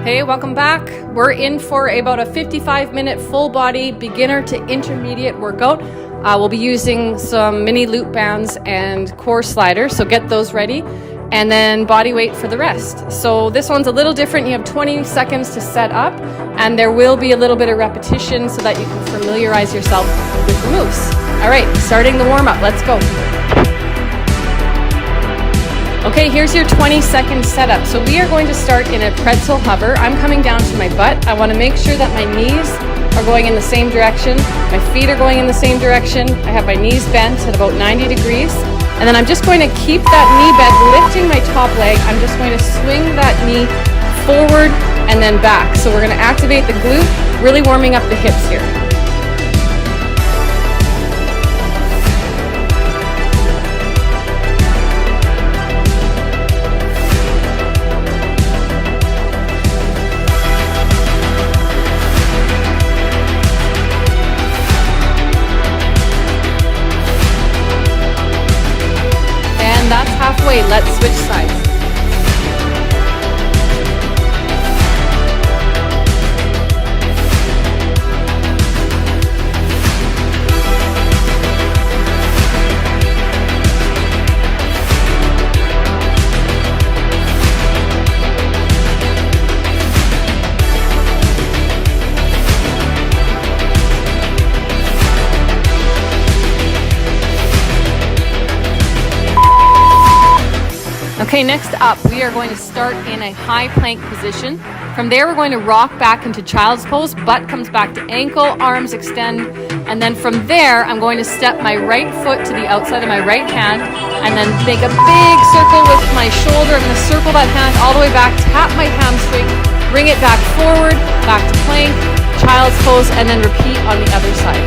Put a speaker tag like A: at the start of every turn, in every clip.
A: Hey, welcome back. We're in for about a 55-minute full body beginner to intermediate workout. We'll be using some mini loop bands and core sliders, so get those ready. And then body weight for the rest. So this one's a little different. You have 20 seconds to set up, and there will be a little bit of repetition so that you can familiarize yourself with the moves. All right, starting the warm-up. Let's go. Okay, here's your 20-second setup. So we are going to start in a pretzel hover. I'm coming down to my butt. I want to make sure that my knees are going in the same direction. My feet are going in the same direction. I have my knees bent at about 90 degrees. And then I'm just going to keep that knee bent, lifting my top leg. I'm just going to swing that knee forward and then back. So we're going to activate the glute, really warming up the hips here. That's halfway. Let's switch sides. Okay, next up, we are going to start in a high plank position. From there, we're going to rock back into child's pose. Butt comes back to ankle, arms extend. And then from there, I'm going to step my right foot to the outside of my right hand and then make a big circle with my shoulder. I'm going to circle that hand all the way back, tap my hamstring, bring it back forward, back to plank, child's pose, and then repeat on the other side.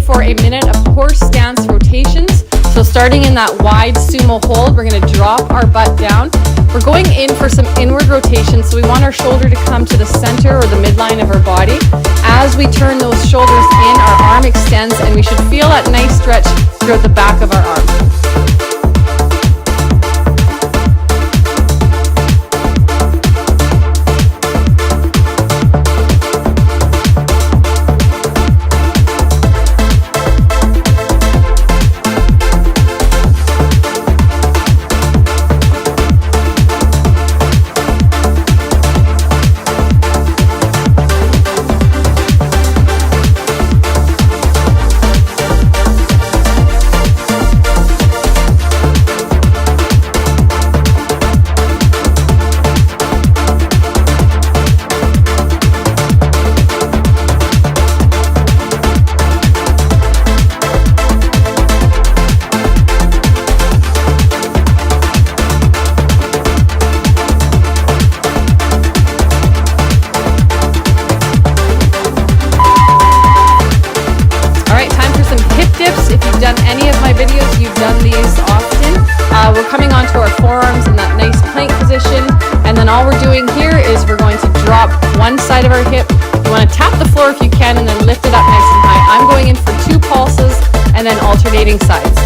A: For a minute of horse stance rotations. So starting in that wide sumo hold, we're going to drop our butt down. We're going in for some inward rotation, so we want our shoulder to come to the center or the midline of our body. As we turn those shoulders in, our arm extends, and we should feel that nice stretch throughout the back of our arm. We're coming onto our forearms in that nice plank position, and then all we're doing here is we're going to drop one side of our hip. You want to tap the floor if you can and then lift it up nice and high. I'm going in for 2 pulses and then alternating sides.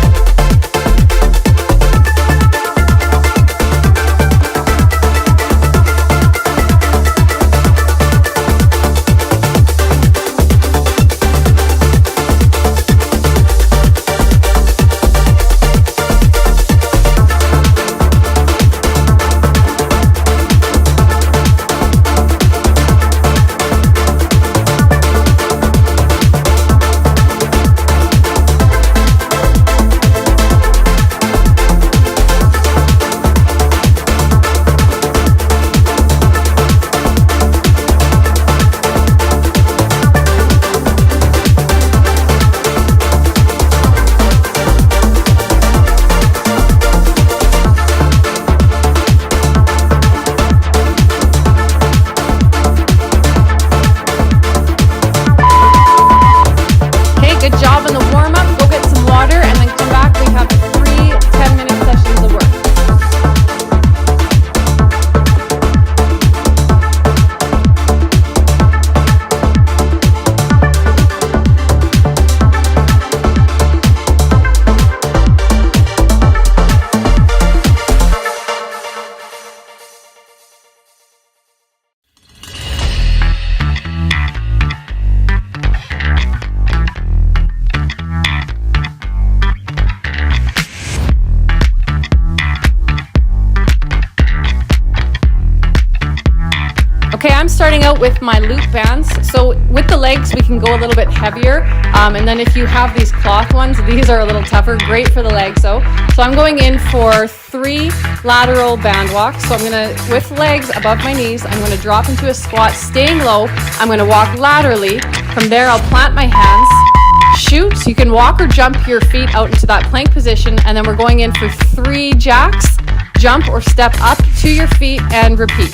A: out with my loop bands. So with the legs, we can go a little bit heavier. And then if you have these cloth ones, these are a little tougher, great for the legs though. So I'm going in for 3 lateral band walks. So I'm gonna, with legs above my knees, I'm gonna drop into a squat, staying low. I'm gonna walk laterally. From there, I'll plant my hands, shoot. You can walk or jump your feet out into that plank position, and then we're going in for 3 jacks. Jump or step up to your feet and repeat.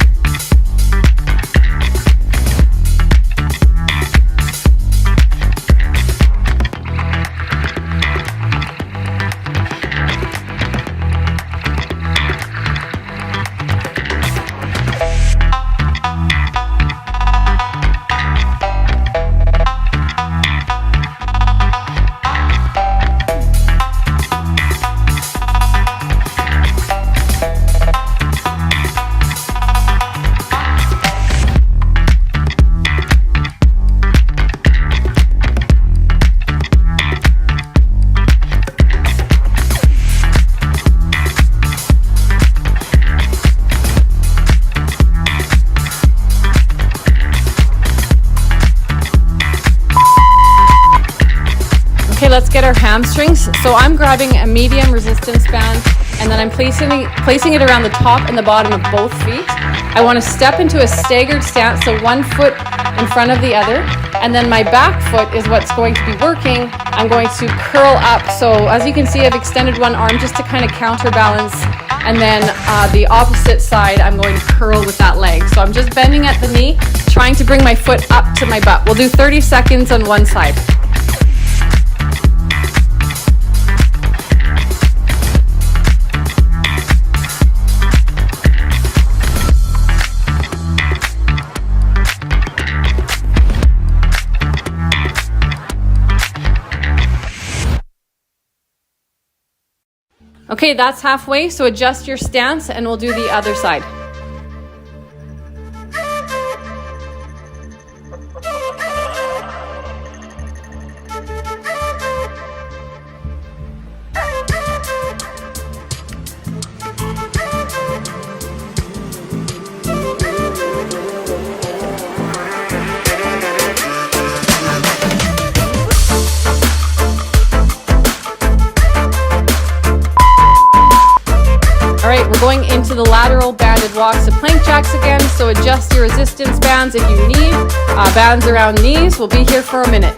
A: Let's get our hamstrings. So I'm grabbing a medium resistance band, and then I'm placing it around the top and the bottom of both feet. I want to step into a staggered stance, so one foot in front of the other, and then my back foot is what's going to be working. I'm going to curl up. So as you can see, I've extended one arm just to kind of counterbalance, and then the opposite side, I'm going to curl with that leg. So I'm just bending at the knee, trying to bring my foot up to my butt. We'll do 30 seconds on one side. Okay, that's halfway, so adjust your stance and we'll do the other side. Going into the lateral banded walks to plank jacks again, so adjust your resistance bands if you need. Bands around knees. We'll be here for a minute.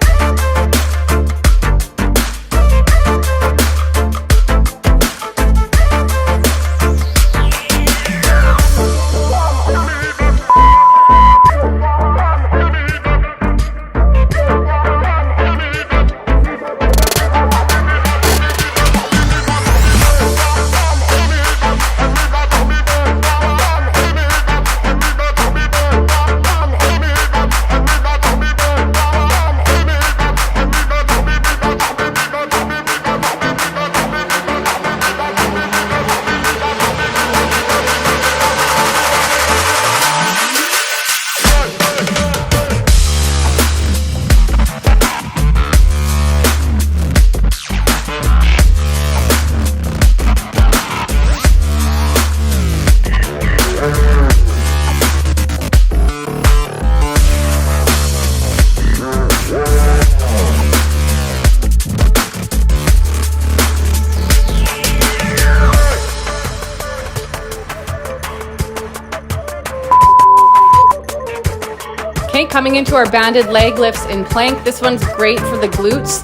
A: Okay, coming into our banded leg lifts in plank. This one's great for the glutes.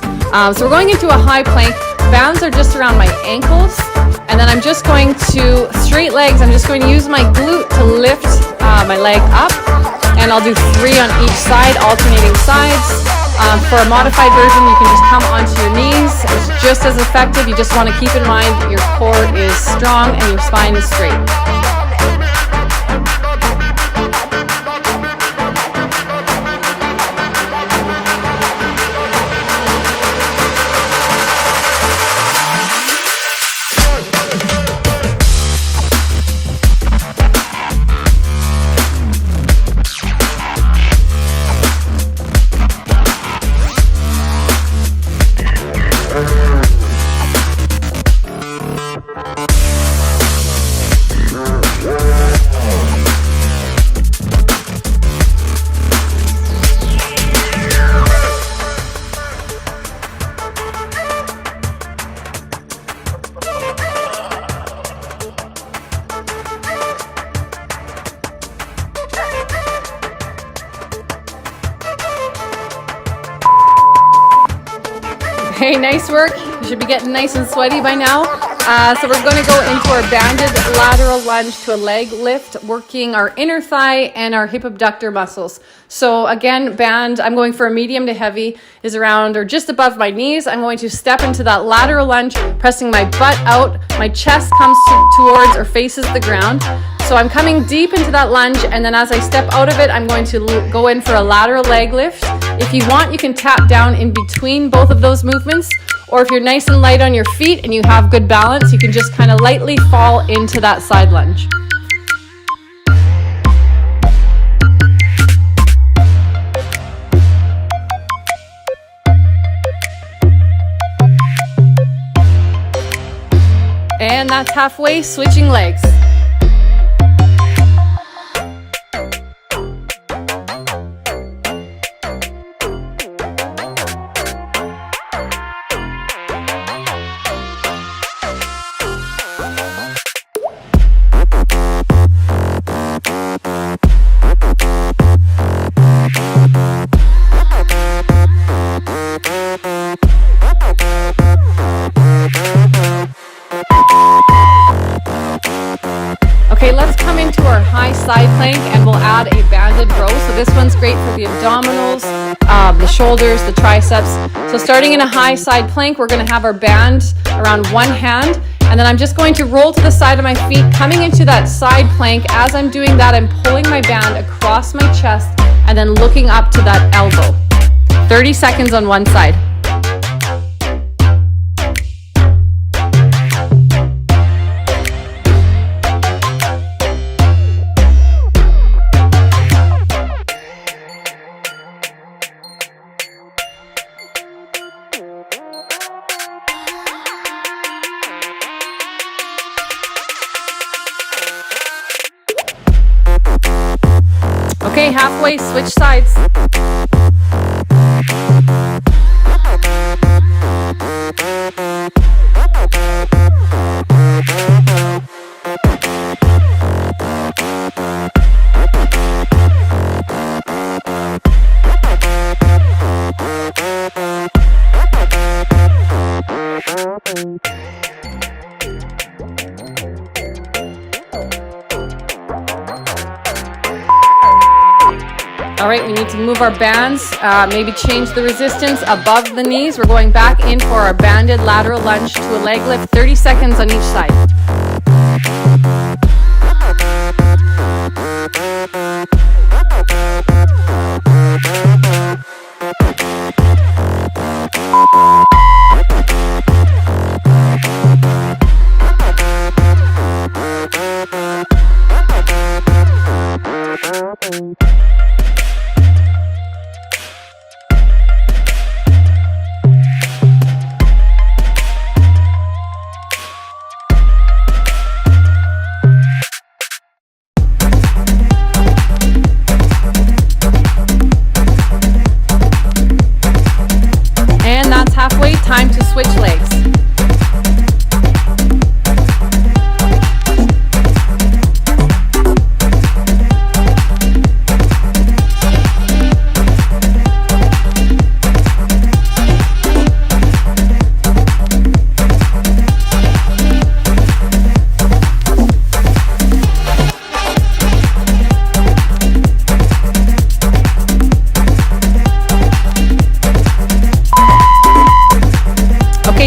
A: So we're going into a high plank. Bands are just around my ankles. And then I'm just going to, straight legs, I'm just going to use my glute to lift my leg up. And I'll do 3 on each side, alternating sides. For a modified version, you can just come onto your knees. It's just as effective. You just want to keep in mind your core is strong and your spine is straight. Okay, nice work. You should be getting nice and sweaty by now. So we're going to go into our banded lateral lunge to a leg lift, working our inner thigh and our hip abductor muscles. So again, band, I'm going for a medium to heavy, is around or just above my knees. I'm going to step into that lateral lunge, pressing my butt out. My chest comes towards or faces the ground. So I'm coming deep into that lunge, and then as I step out of it, I'm going to go in for a lateral leg lift. If you want, you can tap down in between both of those movements, or if you're nice and light on your feet and you have good balance, you can just kind of lightly fall into that side lunge. And that's halfway, switching legs. Okay, let's come into our high side plank and we'll add a banded row. So this one's great for the abdominals, the shoulders, the triceps. So starting in a high side plank, we're going to have our band around one hand, and then I'm just going to roll to the side of my feet, coming into that side plank. As I'm doing that, I'm pulling my band across my chest and then looking up to that elbow. 30 seconds on one side. Okay, halfway, switch sides. All right, we need to move our bands, maybe change the resistance above the knees. We're going back in for our banded lateral lunge to a leg lift, 30 seconds on each side. Halfway, time to switch legs.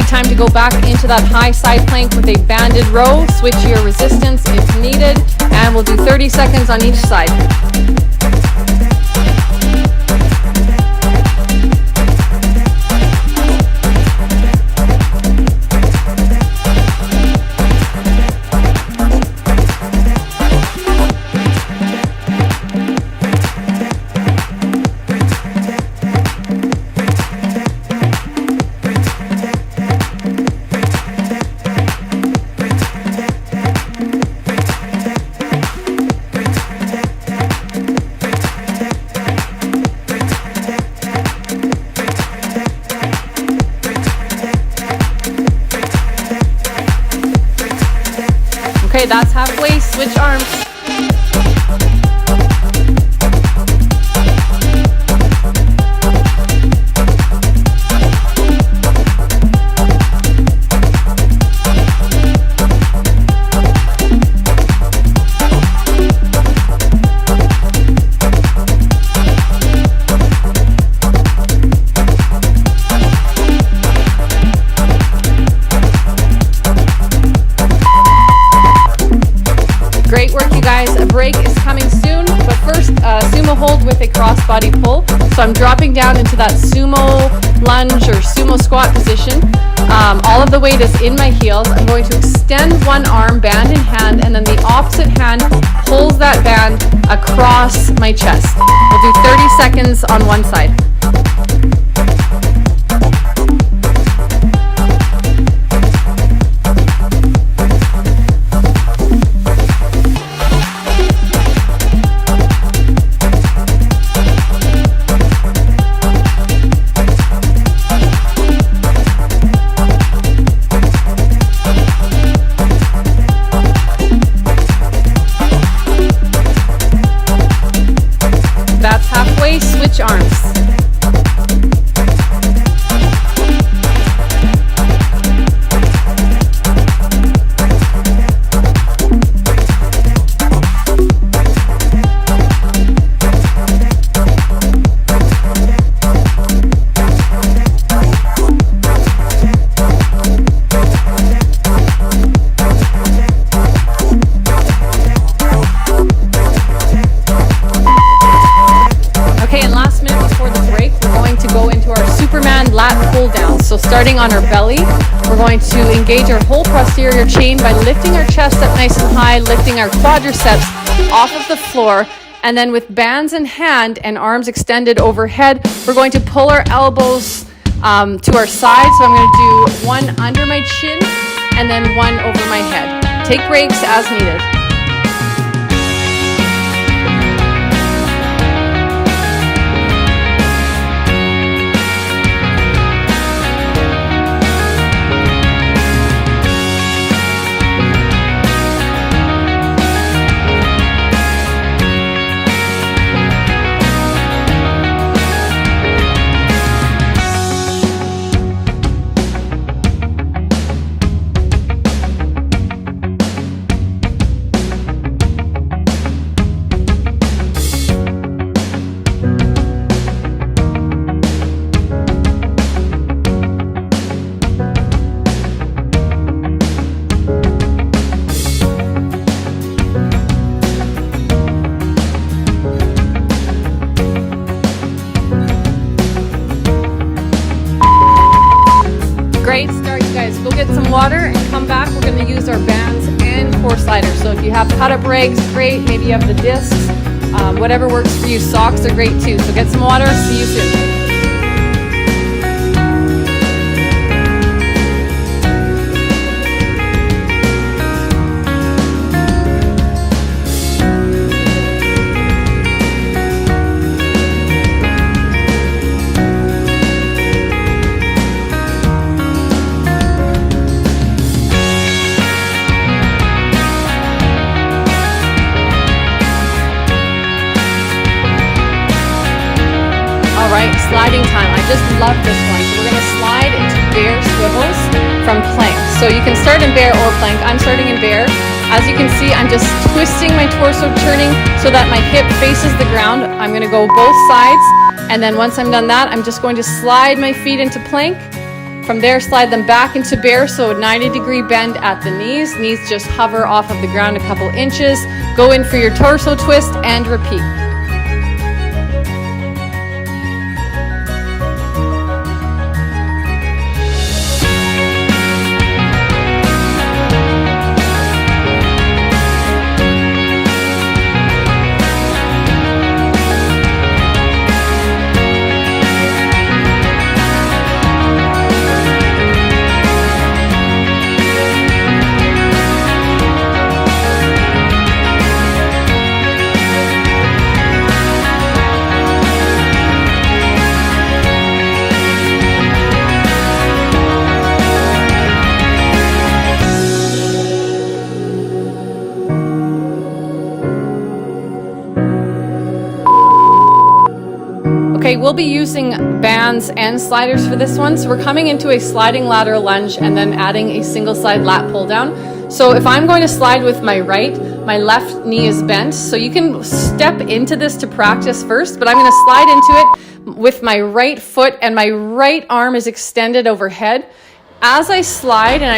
A: Time to go back into that high side plank with a banded row. Switch your resistance if needed, and we'll do 30 seconds on each side. So I'm dropping down into that sumo lunge or sumo squat position. All of the weight is in my heels. I'm going to extend one arm, band in hand, and then the opposite hand pulls that band across my chest. We'll do 30 seconds on one side. That's halfway, switch arms. So starting on our belly, we're going to engage our whole posterior chain by lifting our chest up nice and high, lifting our quadriceps off of the floor, and then with bands in hand and arms extended overhead, we're going to pull our elbows to our side. So I'm going to do one under my chin and then one over my head. Take breaks as needed. Great start, you guys. Go get some water and come back. We're going to use our bands and core sliders. So if you have cut-up rags, great. Maybe you have the discs. Whatever works for you. Socks are great too. So get some water. See you soon. Right, sliding time. I just love this one. So we're going to slide into bear swivels from plank. So you can start in bear or plank. I'm starting in bear. As you can see, I'm just twisting my torso, turning so that my hip faces the ground. I'm going to go both sides. And then once I'm done that, I'm just going to slide my feet into plank. From there, slide them back into bear. So 90-degree bend at the knees. Knees just hover off of the ground a couple inches. Go in for your torso twist and repeat. Okay, we'll be using bands and sliders for this one. So we're coming into a sliding lateral lunge and then adding a single side lat pull down. So if I'm going to slide with my right, my left knee is bent. So you can step into this to practice first, but I'm going to slide into it with my right foot and my right arm is extended overhead. As I slide and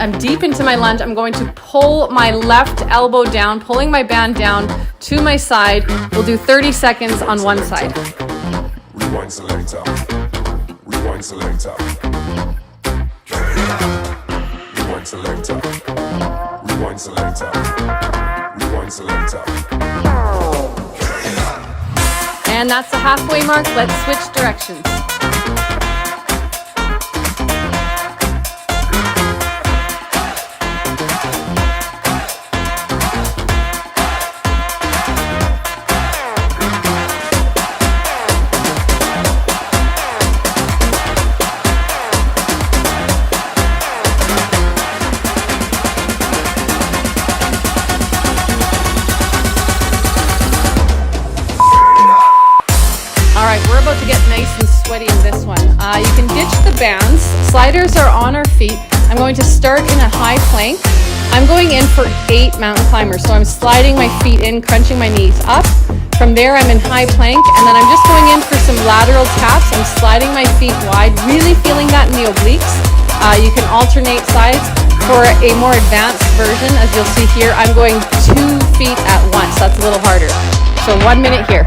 A: I'm deep into my lunge, I'm going to pull my left elbow down, pulling my band down to my side. We'll do 30 seconds on one side.
B: Rewind selector. Rewind selector. Rewind selector. Rewind selector. Rewind selector.
A: And that's the halfway mark. Let's switch directions. We're about to get nice and sweaty in this one. You can ditch the bands. Sliders are on our feet. I'm going to start in a high plank. I'm going in for 8 mountain climbers. So I'm sliding my feet in, crunching my knees up. From there, I'm in high plank, and then I'm just going in for some lateral taps. I'm sliding my feet wide, really feeling that in the obliques. You can alternate sides. For a more advanced version, as you'll see here, I'm going 2 feet at once. That's a little harder. So 1 minute here.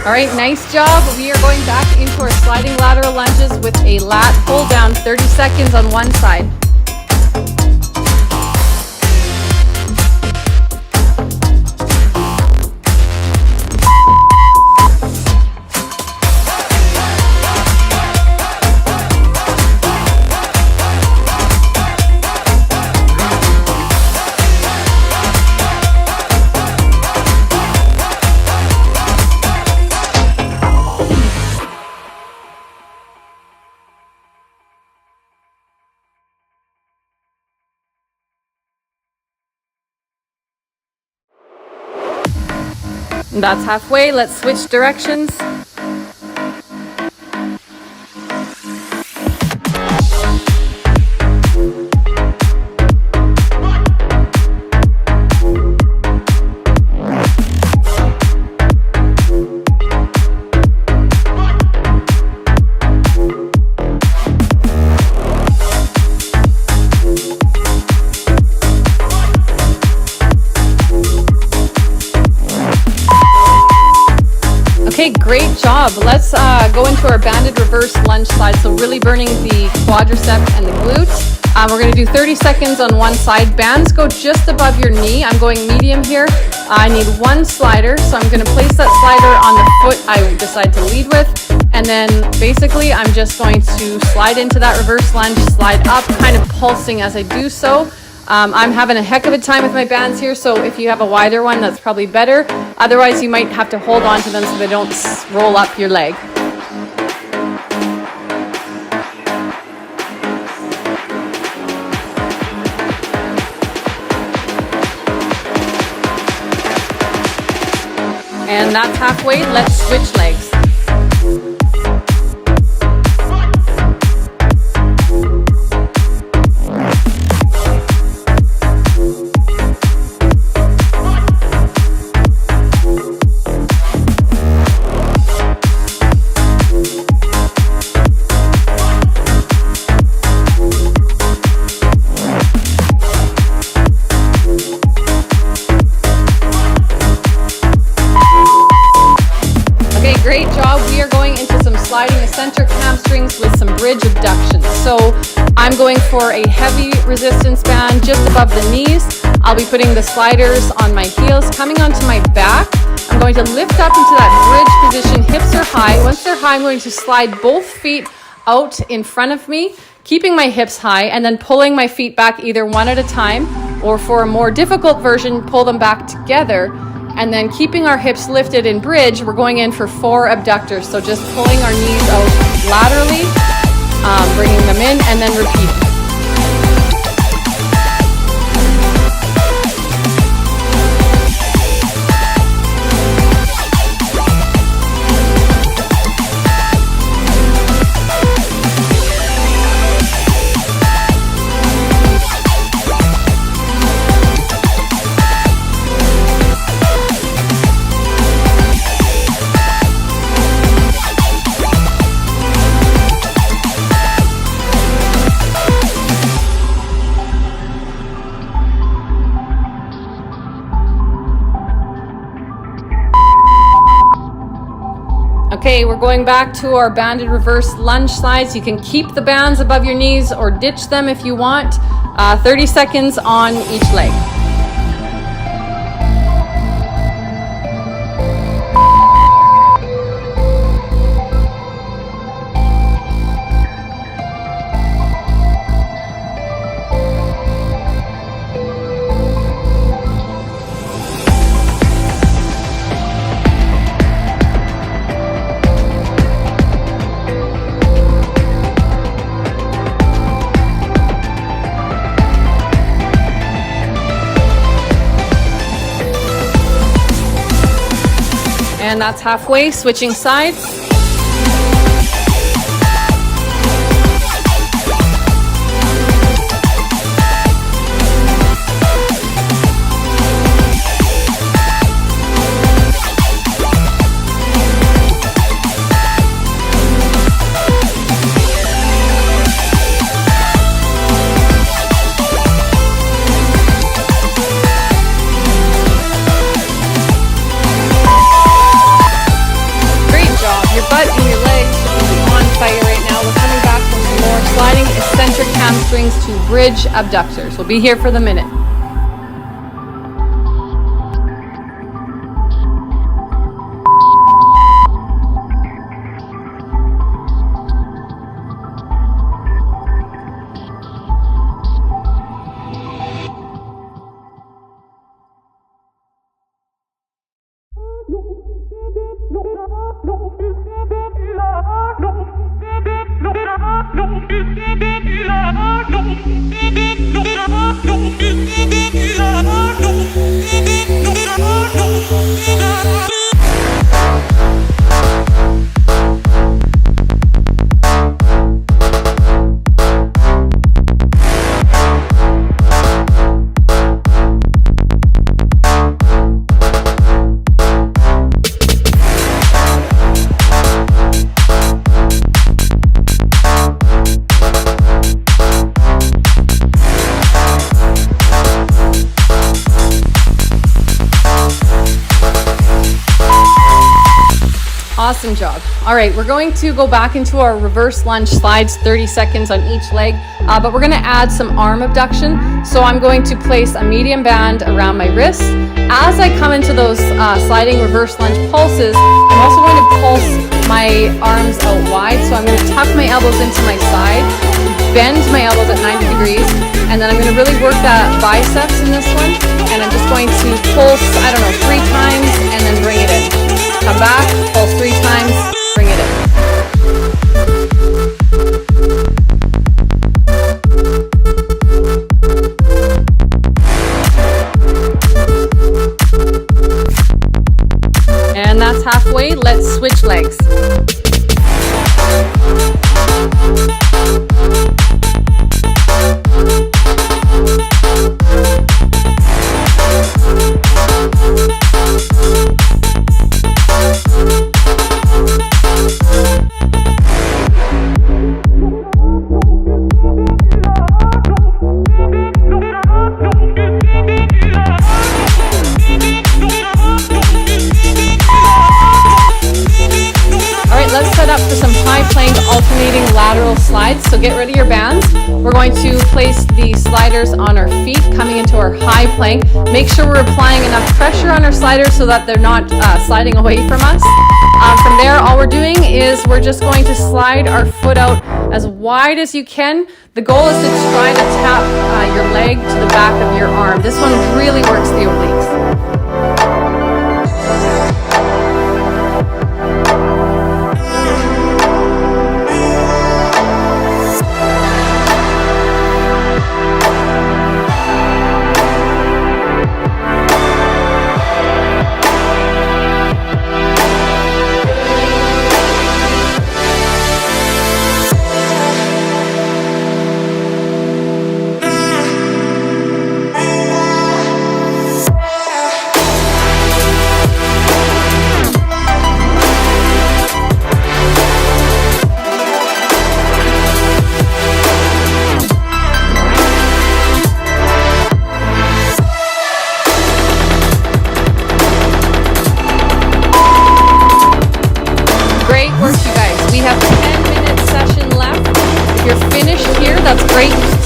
A: All right, nice job. We are going back into our sliding lateral lunges with a lat pull down, 30 seconds on one side. That's halfway. Let's switch directions. Okay, great job. Let's go into our banded reverse lunge slide. So really burning the quadricep and the glutes. We're going to do 30 seconds on one side. Bands go just above your knee. I'm going medium here. I need 1 slider. So I'm going to place that slider on the foot I decide to lead with. And then basically I'm just going to slide into that reverse lunge, slide up, kind of pulsing as I do so. I'm having a heck of a time with my bands here, so if you have a wider one, that's probably better. Otherwise, you might have to hold on to them so they don't roll up your leg. And that's halfway. Let's switch legs. Great job. We are going into some sliding eccentric hamstrings with some bridge abductions. So I'm going for a heavy resistance band just above the knees. I'll be putting the sliders on my heels, coming onto my back. I'm going to lift up into that bridge position. Hips are high. Once they're high, I'm going to slide both feet out in front of me, keeping my hips high, and then pulling my feet back either one at a time, or for a more difficult version, pull them back together. And then keeping our hips lifted in bridge, we're going in for 4 abductors. So just pulling our knees out laterally, bringing them in, and then repeating. Okay, we're going back to our banded reverse lunge slides. You can keep the bands above your knees or ditch them if you want. 30 seconds on each leg. And that's halfway, switching sides. Hamstrings to bridge abductors. We'll be here for the minute. Awesome job. All right, we're going to go back into our reverse lunge slides, 30 seconds on each leg, but we're going to add some arm abduction. So I'm going to place a medium band around my wrist. As I come into those sliding reverse lunge pulses, I'm also going to pulse my arms out wide. So I'm going to tuck my elbows into my side, bend my elbows at 90 degrees, and then I'm going to really work that biceps in this one. And I'm just going to pulse, 3 times and then bring it in. Come back, pulse 3 times, bring it in. And that's halfway. Let's switch legs. Alternating lateral slides. So get rid of your bands. We're going to place the sliders on our feet, coming into our high plank. Make sure we're applying enough pressure on our sliders so that they're not sliding away from us. From there, all we're doing is we're just going to slide our foot out as wide as you can. The goal is to try to tap your leg to the back of your arm. This one really works the obliques.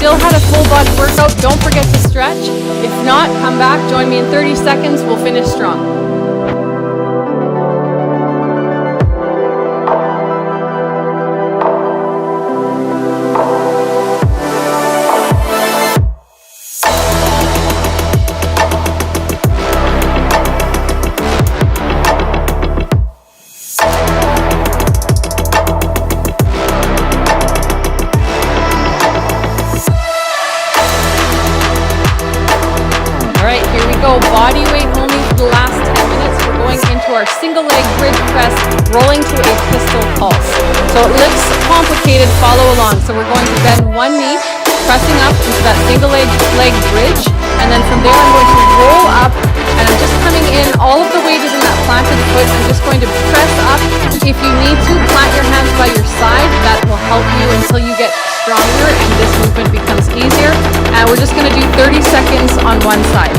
A: still had a full body workout, don't forget to stretch. If not, come back, join me in 30 seconds, we'll finish strong. Body weight only for the last 10 minutes. We're going into our single leg bridge press, rolling to a pistol pulse. So it looks complicated, follow along. So we're going to bend one knee, pressing up into that single leg bridge, and then from there I'm going to roll up, and I'm just coming in, all of the weight is in that planted foot. I'm just going to press up. If you need to, plant your hands by your side. That will help you until you get stronger and this movement becomes easier. And we're just going to do 30 seconds on one side.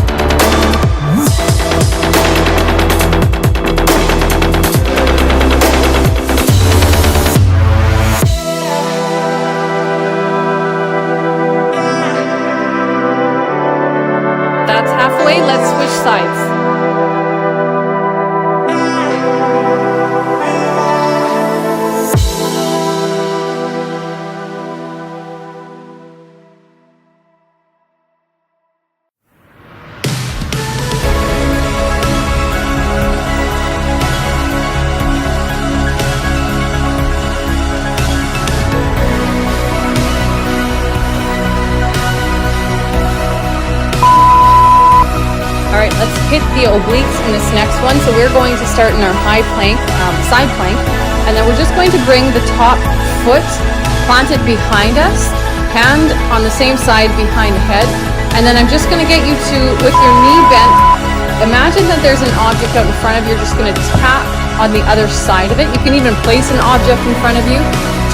A: That's halfway, let's switch sides. Let's hit the obliques in this next one. So we're going to start in our high plank, side plank, and then we're just going to bring the top foot planted behind us, hand on the same side behind the head, and then I'm just going to get you to, with your knee bent, imagine that there's an object out in front of you. You're just going to tap on the other side of it. You can even place an object in front of you,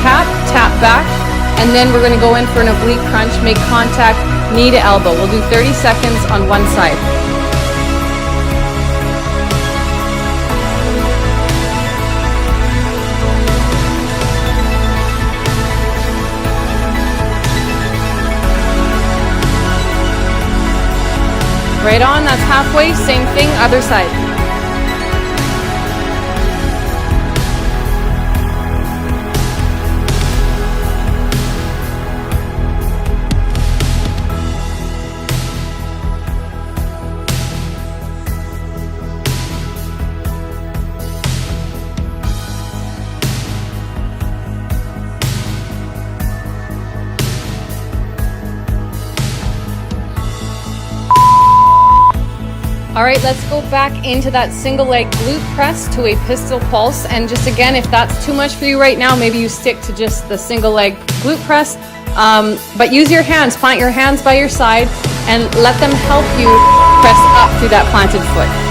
A: tap, tap back, and then we're going to go in for an oblique crunch, make contact, knee to elbow. We'll do 30 seconds on one side. Right on, that's halfway, same thing, other side. All right, let's go back into that single leg glute press to a pistol pulse. And just again, if that's too much for you right now, maybe you stick to just the single leg glute press. But use your hands, plant your hands by your side and let them help you press up through that planted foot.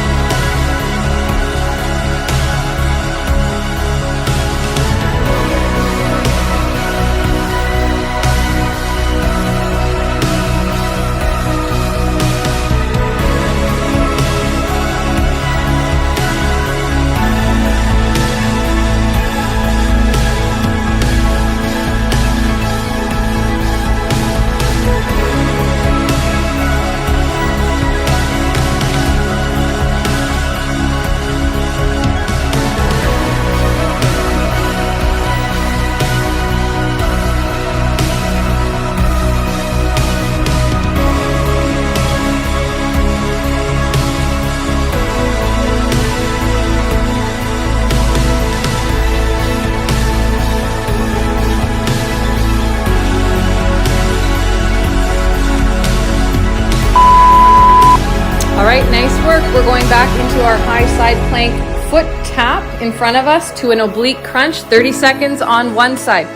A: right, nice work. We're going back into our high side plank foot tap in front of us to an oblique crunch, 30 seconds on one side.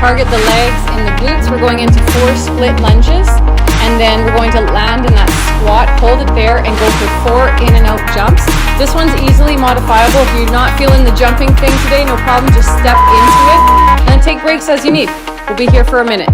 A: target the legs and the glutes, we're going into 4 split lunges, and then we're going to land in that squat, hold it there, and go for 4 in and out jumps. This one's easily modifiable. If you're not feeling the jumping thing today, no problem, just step into it, and then take breaks as you need. We'll be here for a minute.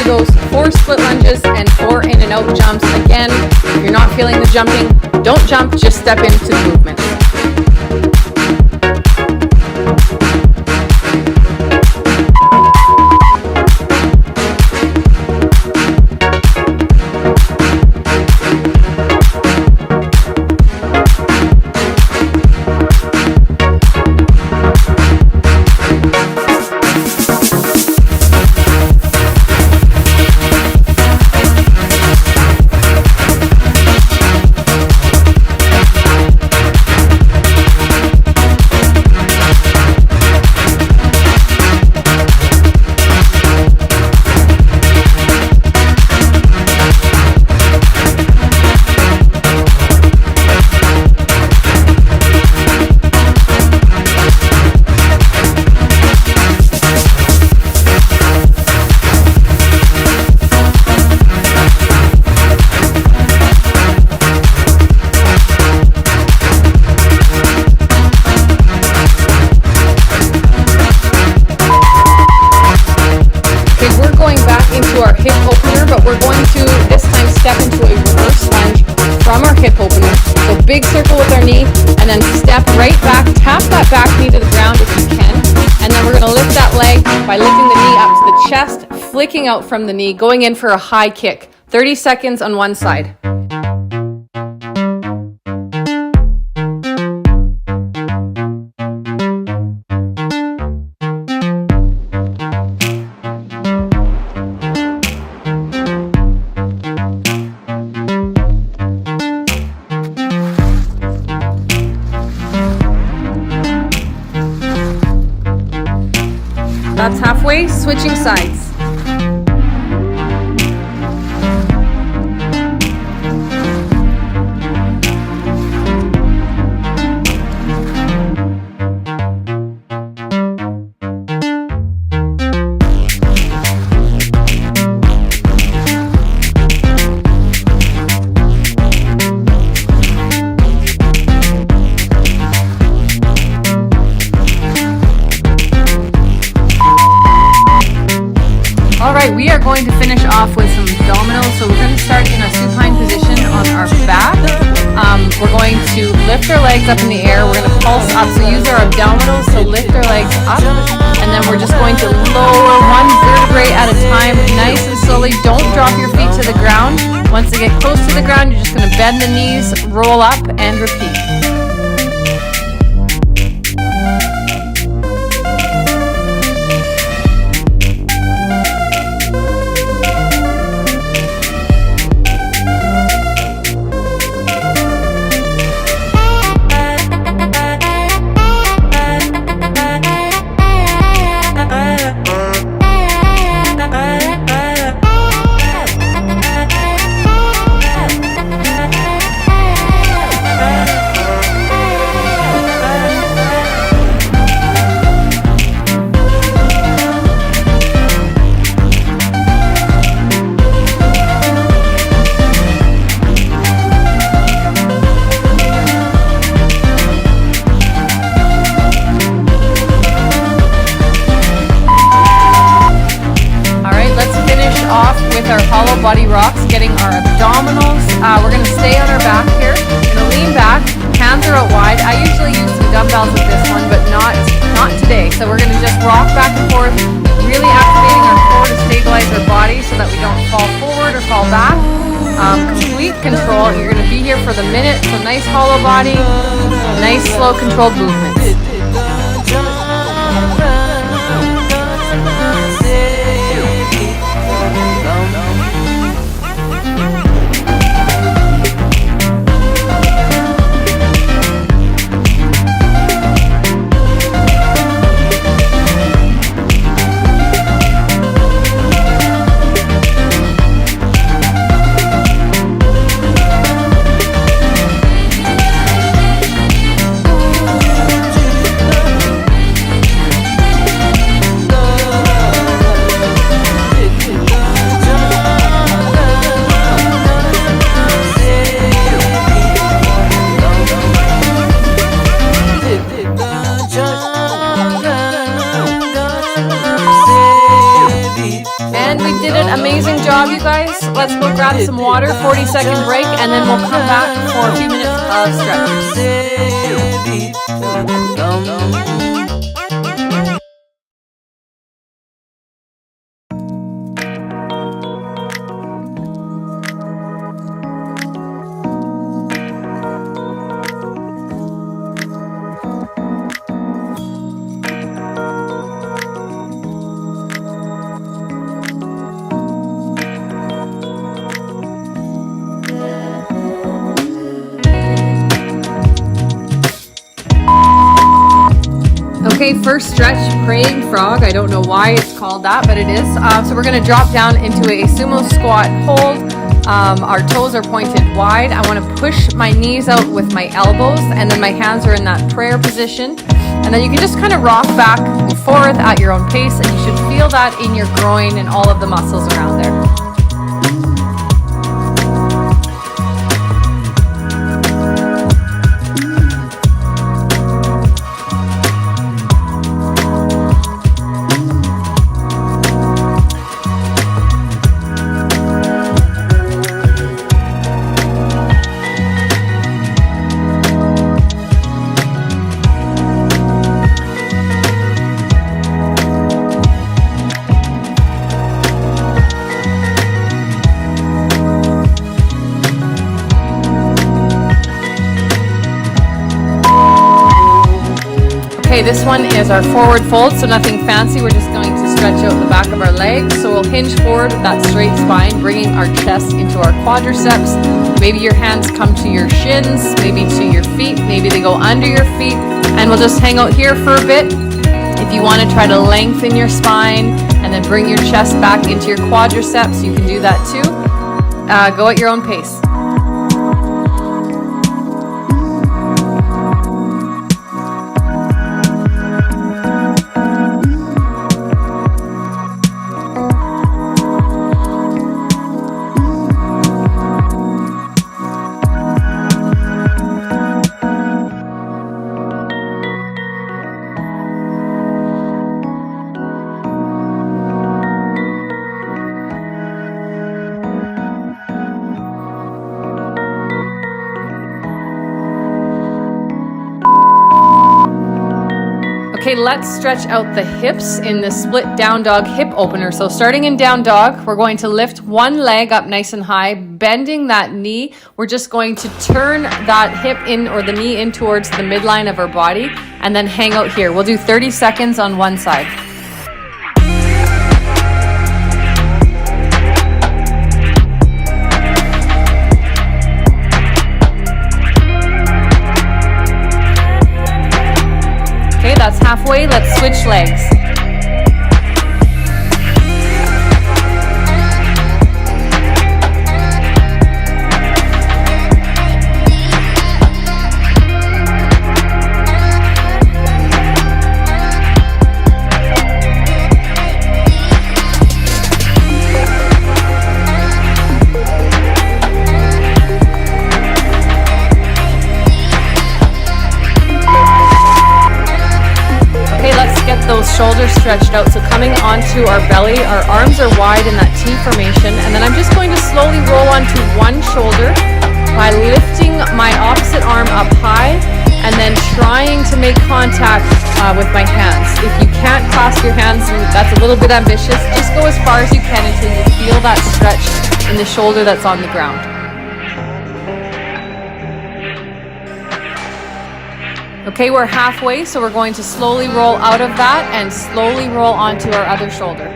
A: Those 4 split lunges and 4 in and out jumps. Again, if you're not feeling the jumping, don't jump, just step into the movement. Big circle with our knee, and then step right back, tap that back knee to the ground if you can, and then we're going to lift that leg by lifting the knee up to the chest, flicking out from the knee, going in for a high kick. 30 seconds on one side. That's halfway, switching sides. So we're going to start in a supine position on our back. We're going to lift our legs up in the air. We're going to pulse up. So use our abdominals to lift our legs up. And then we're just going to lower one vertebrae at a time, nice and slowly. Don't drop your feet to the ground. Once they get close to the ground, you're just going to bend the knees, roll up, and repeat. Our hollow body rocks, getting our abdominals. We're going to stay on our back here. We're going to lean back, hands are out wide. I usually use some dumbbells with this one, but not today. So we're going to just rock back and forth, really activating our core to stabilize our body so that we don't fall forward or fall back. Complete control. You're going to be here for the minute. So nice hollow body, nice slow controlled movements. And we did an amazing job, you guys. Let's go grab some water, 40-second break, and then we'll come back for a few minutes of stretches. Okay, first stretch, praying frog. I don't know why it's called that, but it is. So we're going to drop down into a sumo squat hold. Our toes are pointed wide. I want to push my knees out with my elbows, and then my hands are in that prayer position. And then you can just kind of rock back and forth at your own pace, and you should feel that in your groin and all of the muscles around there. Okay, this one is our forward fold, so nothing fancy. We're just going to stretch out the back of our legs. So we'll hinge forward with that straight spine, bringing our chest into our quadriceps. Maybe your hands come to your shins, maybe to your feet, maybe they go under your feet. And we'll just hang out here for a bit. If you want to try to lengthen your spine and then bring your chest back into your quadriceps, you can do that too. Go at your own pace. Okay, let's stretch out the hips in the split down dog hip opener. So starting in down dog, we're going to lift one leg up nice and high, bending that knee. We're just going to turn that hip in or the knee in towards the midline of our body and then hang out here. We'll do 30 seconds on one side. Okay, that's halfway. Let's switch legs. Those shoulders stretched out, so coming onto our belly, our arms are wide in that T formation, and then I'm just going to slowly roll onto one shoulder by lifting my opposite arm up high and then trying to make contact with my hands. If you can't clasp your hands, that's a little bit ambitious. Just go as far as you can until you feel that stretch in the shoulder that's on the ground. Okay, we're halfway, so we're going to slowly roll out of that and slowly roll onto our other shoulder.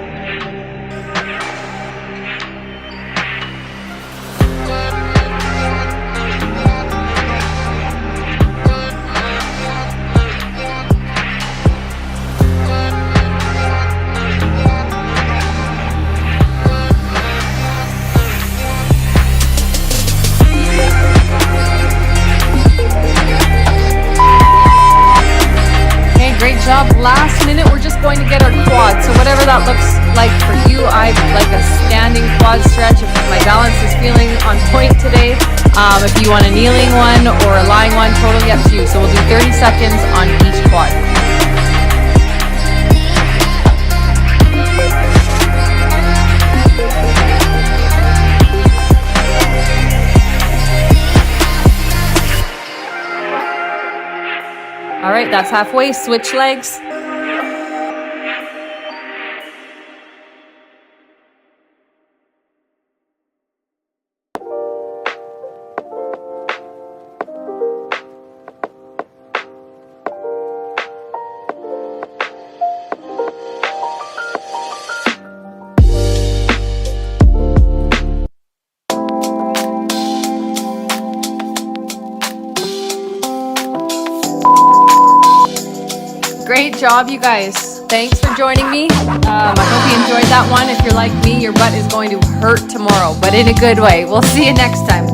A: Last minute, we're just going to get our quads. So whatever that looks like for you, I'd like a standing quad stretch if my balance is feeling on point today. If you want a kneeling one or a lying one, totally up to you. So we'll do 30 seconds on each quad. All right, that's halfway. Switch legs. Great job, you guys. Thanks for joining me. I hope you enjoyed that one. If you're like me, your butt is going to hurt tomorrow, but in a good way. We'll see you next time.